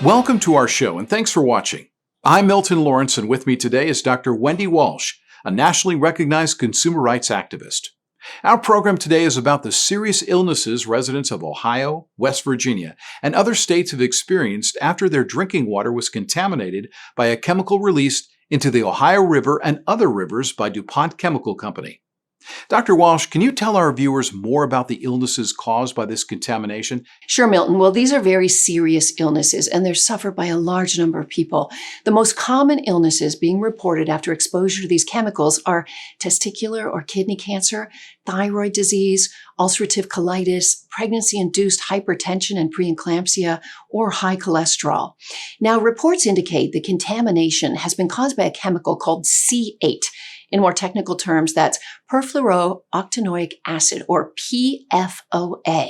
Welcome to our show, and thanks for watching. I'm Milton Lawrence, and with me today is Dr. Wendy Walsh, a nationally recognized consumer rights activist. Our program today is about the serious illnesses residents of Ohio, West Virginia, and other states have experienced after their drinking water was contaminated by a chemical released into the Ohio River and other rivers by DuPont Chemical Company. Dr. Walsh, can you tell our viewers more about the illnesses caused by this contamination? Sure, Milton. Well, these are very serious illnesses, and they're suffered by a large number of people. The most common illnesses being reported after exposure to these chemicals are testicular or kidney cancer, thyroid disease, ulcerative colitis, pregnancy-induced hypertension and preeclampsia, or high cholesterol. Now, reports indicate the contamination has been caused by a chemical called C8. In more technical terms, that's perfluorooctanoic acid, or PFOA.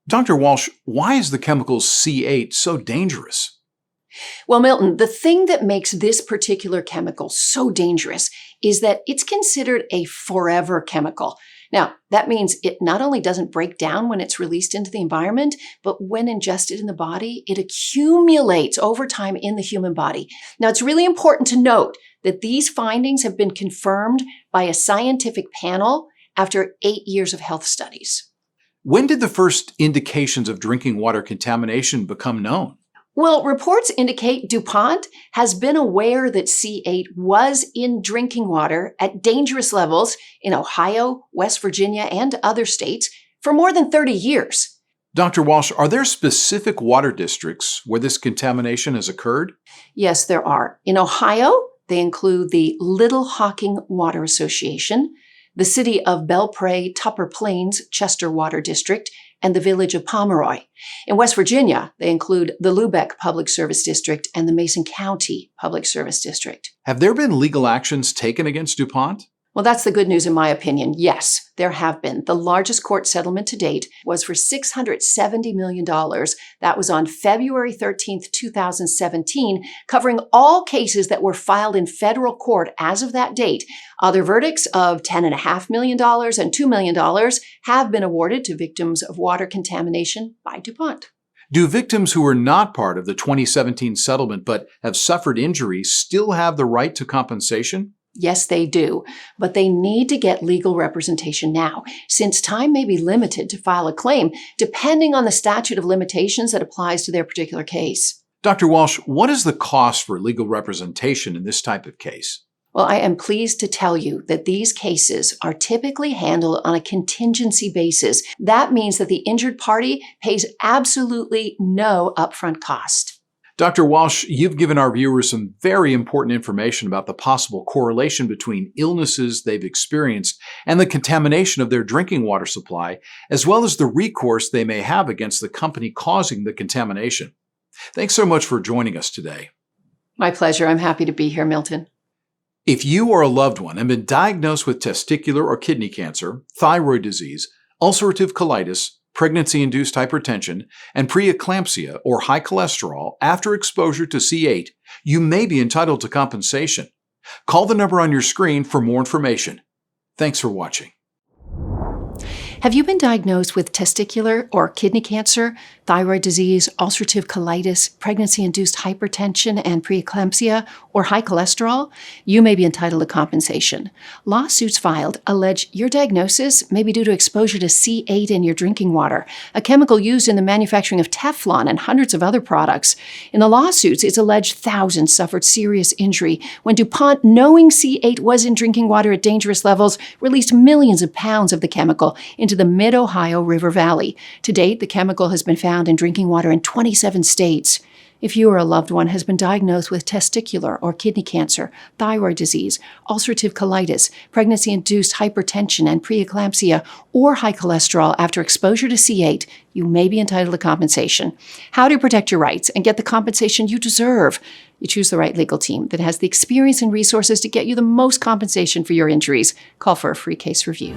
Dr. Walsh, why is the chemical C8 so dangerous? Well, Milton, the thing that makes this particular chemical so dangerous is that it's considered a forever chemical. Now, that means it not only doesn't break down when it's released into the environment, but when ingested in the body, it accumulates over time in the human body. Now, it's really important to note that these findings have been confirmed by a scientific panel after 8 years of health studies. When did the first indications of drinking water contamination become known? Well, reports indicate DuPont has been aware that C8 was in drinking water at dangerous levels in Ohio, West Virginia, and other states for more than 30 years. Dr. Walsh, are there specific water districts where this contamination has occurred? Yes, there are. In Ohio, they include the Little Hocking Water Association, the city of Belpre Tupper Plains Chester Water District, and the village of Pomeroy. In West Virginia, they include the Lubec Public Service District and the Mason County Public Service District. Have there been legal actions taken against DuPont? Well, that's the good news in my opinion. Yes, there have been. The largest court settlement to date was for $670 million. That was on February 13th, 2017, covering all cases that were filed in federal court as of that date. Other verdicts of $10.5 million and $2 million have been awarded to victims of water contamination by DuPont. Do victims who were not part of the 2017 settlement but have suffered injuries still have the right to compensation? Yes, they do, but they need to get legal representation now, since time may be limited to file a claim, depending on the statute of limitations that applies to their particular case. Dr. Walsh, what is the cost for legal representation in this type of case? Well, I am pleased to tell you that these cases are typically handled on a contingency basis. That means that the injured party pays absolutely no upfront cost. Dr. Walsh, you've given our viewers some very important information about the possible correlation between illnesses they've experienced and the contamination of their drinking water supply, as well as the recourse they may have against the company causing the contamination. Thanks so much for joining us today. My pleasure. I'm happy to be here, Milton. If you or a loved one have been diagnosed with testicular or kidney cancer, thyroid disease, ulcerative colitis, pregnancy-induced hypertension, and preeclampsia or high cholesterol after exposure to C8, you may be entitled to compensation. Call the number on your screen for more information. Thanks for watching. Have you been diagnosed with testicular or kidney cancer, thyroid disease, ulcerative colitis, pregnancy-induced hypertension and preeclampsia, or high cholesterol? You may be entitled to compensation. Lawsuits filed allege your diagnosis may be due to exposure to C8 in your drinking water, a chemical used in the manufacturing of Teflon and hundreds of other products. In the lawsuits, it's alleged thousands suffered serious injury when DuPont, knowing C8 was in drinking water at dangerous levels, released millions of pounds of the chemical into the mid-Ohio River Valley. To date, the chemical has been found in drinking water in 27 states. If you or a loved one has been diagnosed with testicular or kidney cancer, thyroid disease, ulcerative colitis, pregnancy-induced hypertension and preeclampsia, or high cholesterol after exposure to C8, you may be entitled to compensation. How to protect your rights and get the compensation you deserve? You choose the right legal team that has the experience and resources to get you the most compensation for your injuries. Call for a free case review.